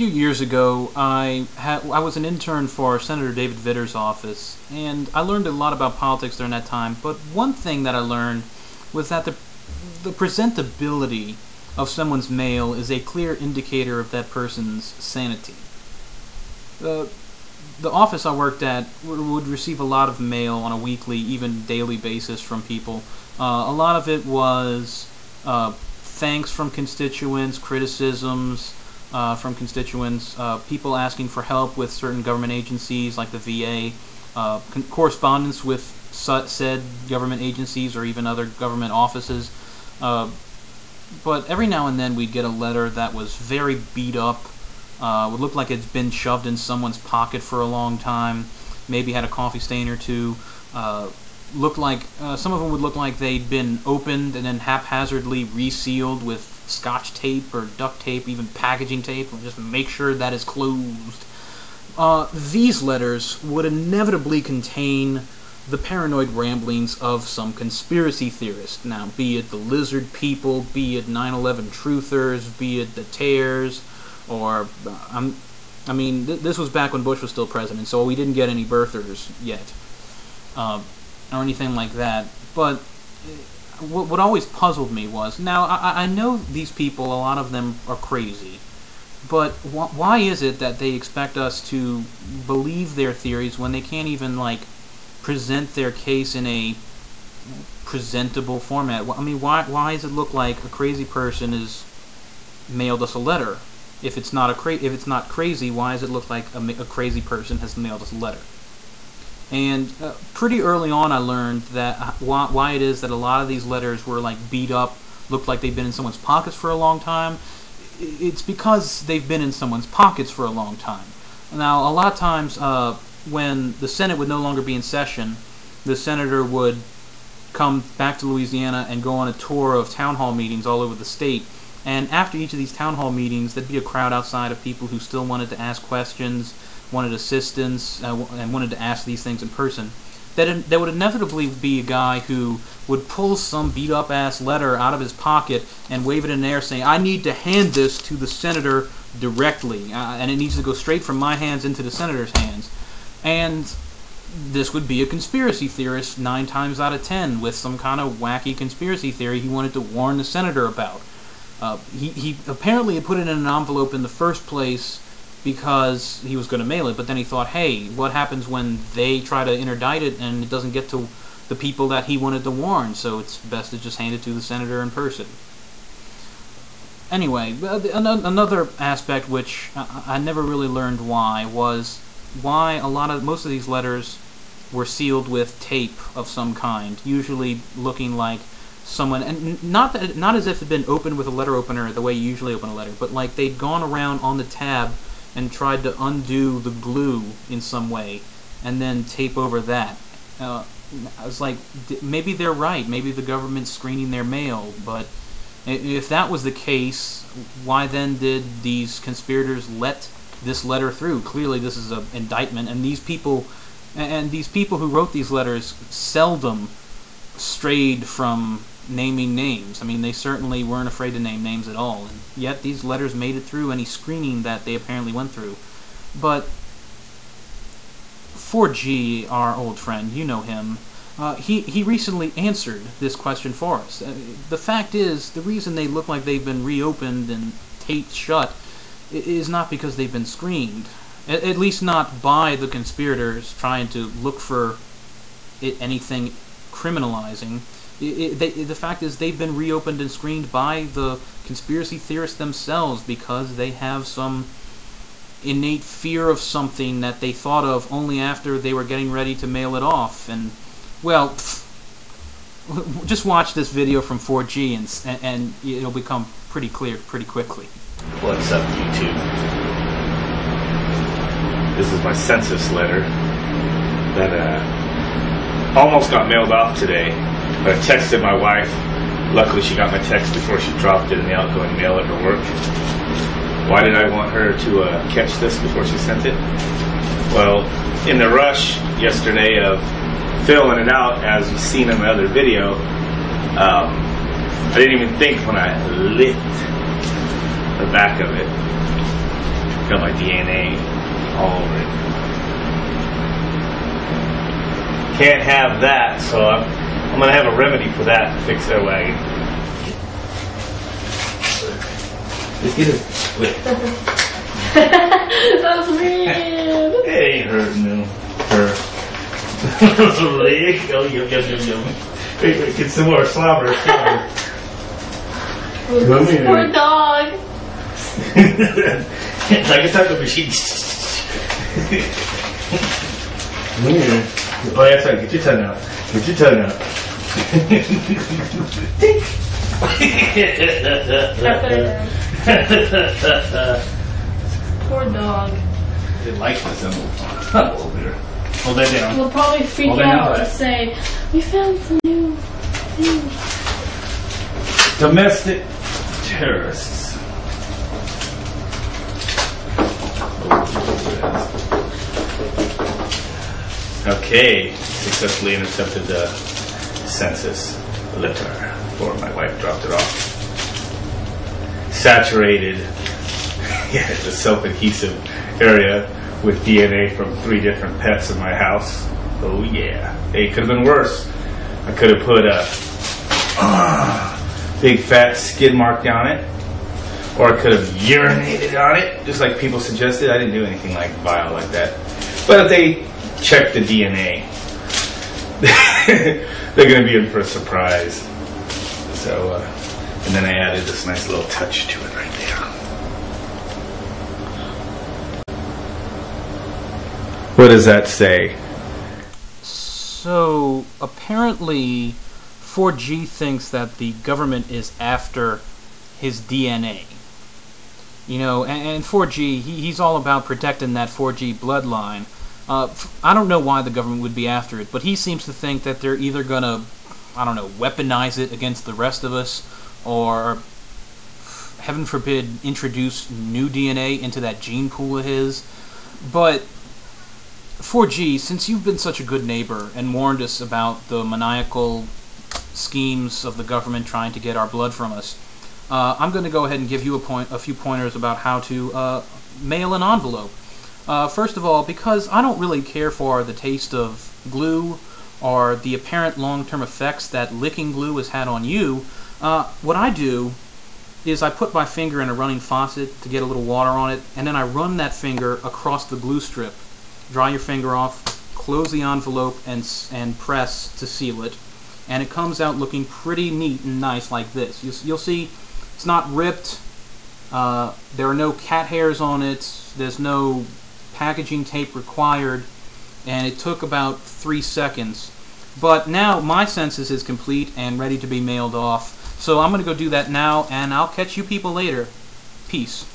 few years ago, I was an intern for Senator David Vitter's office, and I learned a lot about politics during that time. But one thing that I learned was that the presentability of someone's mail is a clear indicator of that person's sanity. The office I worked at would receive a lot of mail on a weekly, even daily basis from people. A lot of it was thanks from constituents, criticisms from constituents, people asking for help with certain government agencies like the VA, correspondence with said government agencies or even other government offices. But every now and then we'd get a letter that was very beat up, would look like it's been shoved in someone's pocket for a long time, maybe had a coffee stain or two. Looked like some of them would look like they'd been opened and then haphazardly resealed with scotch tape or duct tape, even packaging tape, and just make sure that is closed. These letters would inevitably contain the paranoid ramblings of some conspiracy theorist. Now, be it the lizard people, be it 9/11 truthers, be it the tears, or I mean, this was back when Bush was still president, so we didn't get any birthers yet, or anything like that. But what always puzzled me was, now I know these people, a lot of them are crazy, but why is it that they expect us to believe their theories when they can't even, like, present their case in a presentable format? I mean, why does it look like a crazy person has mailed us a letter? If it's not crazy, why does it look like a crazy person has mailed us a letter? And pretty early on I learned that why it is that a lot of these letters were like beat up, looked like they've been in someone's pockets for a long time. It's because they've been in someone's pockets for a long time. Now, a lot of times when the Senate would no longer be in session, the senator would come back to Louisiana and go on a tour of town hall meetings all over the state. And after each of these town hall meetings, there'd be a crowd outside of people who still wanted to ask questions, wanted assistance, and wanted to ask these things in person. There would inevitably be a guy who would pull some beat-up-ass letter out of his pocket and wave it in the air saying, "I need to hand this to the senator directly, and it needs to go straight from my hands into the senator's hands." And this would be a conspiracy theorist 9 times out of 10 with some kind of wacky conspiracy theory he wanted to warn the senator about. He apparently had put it in an envelope in the first place because he was going to mail it, but then he thought, hey, what happens when they try to interdict it and it doesn't get to the people that he wanted to warn, so it's best to just hand it to the senator in person. Anyway, another aspect which I never really learned was why most of these letters were sealed with tape of some kind, usually looking like someone, and not as if it had been opened with a letter opener the way you usually open a letter, but like they'd gone around on the tab and tried to undo the glue in some way and then tape over that. I was like, maybe they're right, maybe the government's screening their mail, but if that was the case, why then did these conspirators let this letter through? Clearly this is an indictment, and these people who wrote these letters seldom strayed from naming names. I mean, they certainly weren't afraid to name names at all, and yet these letters made it through any screening that they apparently went through. But 4G, our old friend, you know him, he recently answered this question for us. The fact is, the reason they look like they've been reopened and taped shut is not because they've been screened, at least not by the conspirators trying to look for anything criminalizing. The fact is they've been reopened and screened by the conspiracy theorists themselves because they have some innate fear of something that they thought of only after they were getting ready to mail it off. And, well, just watch this video from 4G and it'll become pretty clear pretty quickly. What's up, YouTube? This is my census letter that almost got mailed off today. But I texted my wife. Luckily, she got my text before she dropped it in the outgoing mail at her work. Why did I want her to catch this before she sent it? Well, in the rush yesterday of filling it out, as you've seen in my other video, I didn't even think when I lit the back of it. Got my DNA all over it. Can't have that, so I'm gonna have a remedy for that to fix that wagon. Let's get it. That's weird. It ain't hurting no. Her. Leg. Oh, yum. Wait, get some more slobber. Come here. Poor dog. Like a taco machine. Come here. Oh, that's right. Get your tongue out. Get your tongue out. Poor dog. They like this over there. Hold that down. We'll probably freak out and say, we found some new things. Domestic terrorists. Okay, successfully intercepted the census letter before my wife dropped it off. Saturated the self-adhesive area with DNA from 3 different pets in my house. Oh yeah. Hey, it could have been worse. I could have put a big fat skid mark on it. Or I could have urinated on it, just like people suggested. I didn't do anything like vile like that. But if they check the DNA, they're going to be in for a surprise. So, and then I added this nice little touch to it right there. What does that say? So, apparently, 4G thinks that the government is after his DNA. You know, and 4G, he's all about protecting that 4G bloodline. I don't know why the government would be after it, but he seems to think that they're either going to, I don't know, weaponize it against the rest of us, or, heaven forbid, introduce new DNA into that gene pool of his. But 4G, since you've been such a good neighbor and warned us about the maniacal schemes of the government trying to get our blood from us, I'm going to go ahead and give you a few pointers about how to mail an envelope. First of all, because I don't really care for the taste of glue or the apparent long-term effects that licking glue has had on you, what I do is I put my finger in a running faucet to get a little water on it, and then I run that finger across the glue strip. Dry your finger off, close the envelope, and press to seal it. And it comes out looking pretty neat and nice like this. You'll see it's not ripped. There are no cat hairs on it. There's no packaging tape required. And it took about 3 seconds. But now my census is complete and ready to be mailed off. So I'm going to go do that now, and I'll catch you people later. Peace.